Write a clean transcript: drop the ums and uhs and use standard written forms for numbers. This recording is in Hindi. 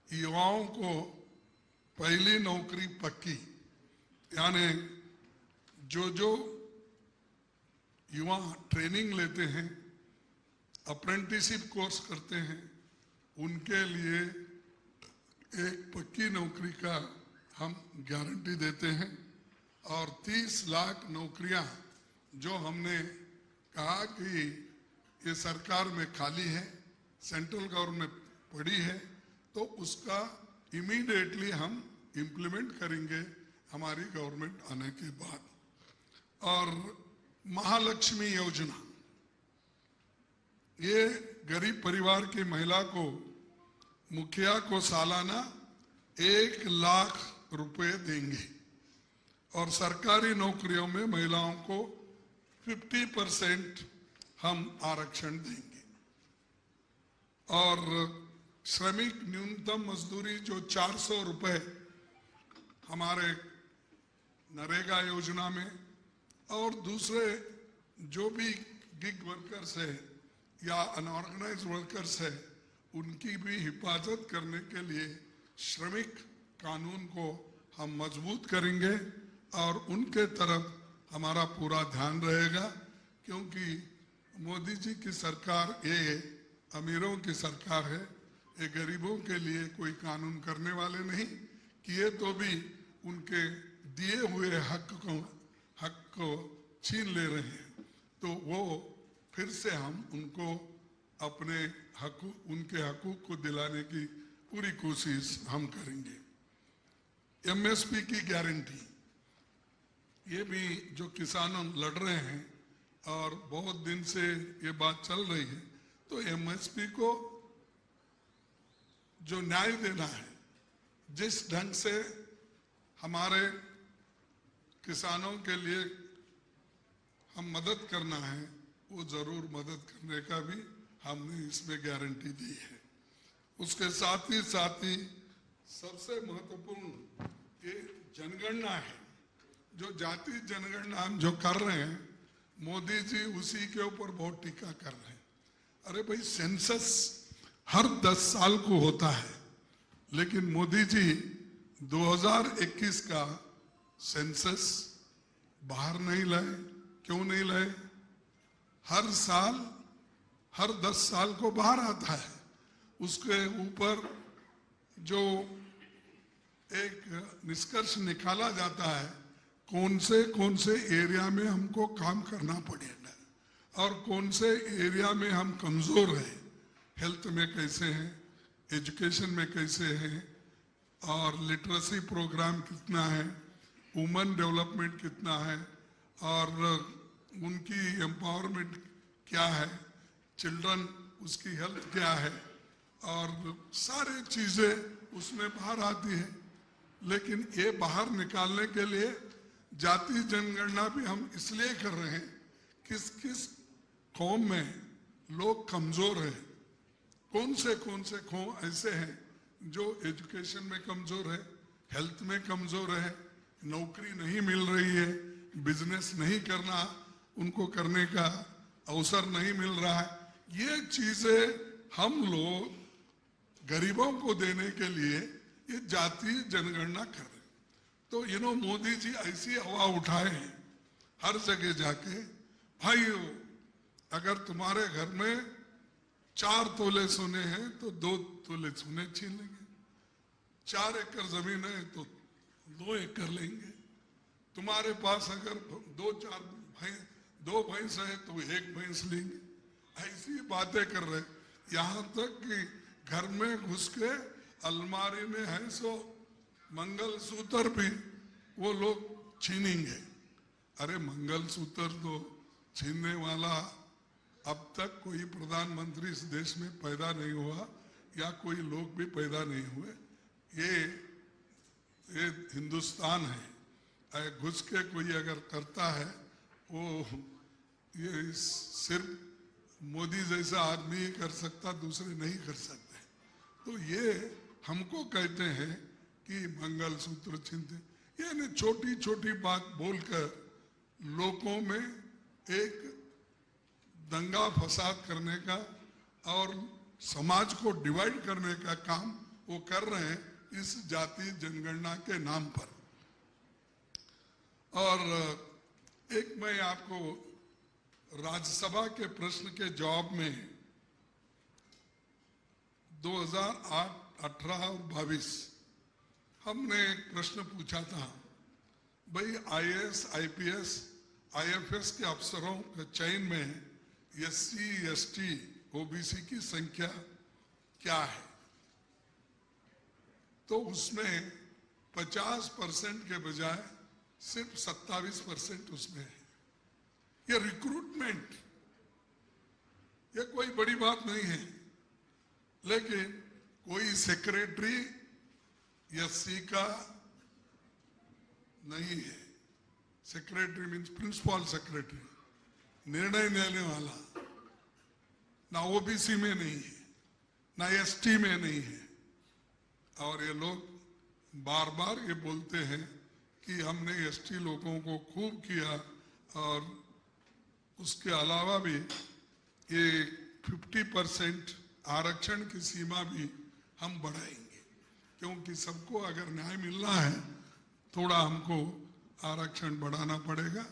युवाओं को पहली नौकरी पक्की, यानी जो युवा ट्रेनिंग लेते हैं, अप्रेंटिसशिप कोर्स करते हैं, उनके लिए एक पक्की नौकरी का हम गारंटी देते हैं। और 30 लाख नौकरियां जो हमने कहा कि ये सरकार में खाली है, सेंट्रल गवर्नमेंट पड़ी है, तो उसका इमीडिएटली हम इम्प्लीमेंट करेंगे हमारी गवर्नमेंट आने के बाद। और महालक्ष्मी योजना, ये गरीब परिवार की महिला को, मुखिया को सालाना 1 लाख रुपए देंगे और सरकारी नौकरियों में महिलाओं को 50% हम आरक्षण देंगे। और श्रमिक न्यूनतम मजदूरी जो 400 रुपए हमारे नरेगा योजना में, और दूसरे जो भी गिग वर्कर्स है या अनऑर्गेनाइज वर्कर्स है, उनकी भी हिफाजत करने के लिए श्रमिक कानून को हम मजबूत करेंगे और उनके तरफ हमारा पूरा ध्यान रहेगा। क्योंकि मोदी जी की सरकार ये अमीरों की सरकार है, ये गरीबों के लिए कोई कानून करने वाले नहीं, किए तो भी उनके दिए हुए हक को छीन ले रहे हैं। तो वो फिर से हम उनको अपने उनके हकूक को दिलाने की पूरी कोशिश हम करेंगे। एमएसपी की गारंटी, ये भी जो किसानों लड़ रहे हैं और बहुत दिन से ये बात चल रही है, तो एमएसपी को जो न्याय देना है, जिस ढंग से हमारे किसानों के लिए हम मदद करना है, वो जरूर मदद करने का भी हमने इसमें गारंटी दी है। उसके साथ ही सबसे महत्वपूर्ण ये जनगणना है। जो जाति जनगणना हम जो कर रहे हैं, मोदी जी उसी के ऊपर बहुत टीका कर रहे हैं। अरे भाई, सेंसस हर 10 साल को होता है, लेकिन मोदी जी 2021 का सेंसस बाहर नहीं लाए। क्यों नहीं लाए? हर साल, हर 10 साल को बाहर आता है। उसके ऊपर जो एक निष्कर्ष निकाला जाता है, कौन से एरिया में हमको काम करना पड़ेगा और कौन से एरिया में हम कमजोर हैं, हेल्थ में कैसे हैं, एजुकेशन में कैसे हैं, और लिटरेसी प्रोग्राम कितना है, वुमेन डेवलपमेंट कितना है, और उनकी एम्पावरमेंट क्या है, चिल्ड्रन उसकी हेल्थ क्या है, और सारी चीजें उसमें बाहर आती है। लेकिन ये बाहर निकालने के लिए जाति जनगणना भी हम इसलिए कर रहे हैं, किस किस कौम में लोग कमजोर हैं, कौन से कौम ऐसे हैं जो एजुकेशन में कमजोर है, हेल्थ में कमजोर है, नौकरी नहीं मिल रही है, बिजनेस नहीं करना, उनको करने का अवसर नहीं मिल रहा है। ये चीजें हम लोग गरीबों को देने के लिए ये जाति जनगणना कर रहे हैं। तो मोदी जी ऐसी हवा उठाए हैं हर जगह जाके, भाइयों अगर तुम्हारे घर में 4 तोले सोने हैं तो 2 तोले सोने छीन लेंगे, 4 एकड़ जमीन है तो 2 एकड़ लेंगे, तुम्हारे पास अगर 2 भैंस है तो 1 भैंस लेंगे। ऐसी बातें कर रहे, यहाँ तक कि घर में घुस के अलमारी में है सो मंगलसूत्र भी वो लोग छीनेंगे। अरे मंगलसूत्र तो छीनने वाला अब तक कोई प्रधानमंत्री इस देश में पैदा नहीं हुआ, या कोई लोग भी पैदा नहीं हुए। ये हिंदुस्तान है, घुस के कोई अगर करता है वो ये सिर्फ मोदी जैसा आदमी ही कर सकता, दूसरे नहीं कर सकते। तो ये हमको कहते हैं कि मंगलसूत्र छीनते, यानी छोटी छोटी बात बोलकर लोगों में एक दंगा फसाद करने का और समाज को डिवाइड करने का काम वो कर रहे हैं इस जाति जनगणना के नाम पर। और एक मैं आपको राज्यसभा के प्रश्न के जवाब में 2008, 18 और 22 हमने एक प्रश्न पूछा था, भाई आईएएस, आईपीएस, आईएफएस के अफसरों के चयन में एससी, एसटी, ओबीसी की संख्या क्या है? तो उसमें 50% के बजाय सिर्फ 27% उसमें है। ये रिक्रूटमेंट, ये कोई बड़ी बात नहीं है, लेकिन कोई सेक्रेटरी एससी का नहीं है। सेक्रेटरी मीन्स प्रिंसिपल सेक्रेटरी, निर्णय लेने वाला, ना ओबीसी में नहीं है, ना एसटी में नहीं है। और ये लोग बार बार ये बोलते हैं कि हमने एसटी लोगों को खूब किया और उसके अलावा भी ये 50% आरक्षण की सीमा भी हम बढ़ाएंगे, क्योंकि सबको अगर न्याय मिलना है थोड़ा हमको आरक्षण बढ़ाना पड़ेगा।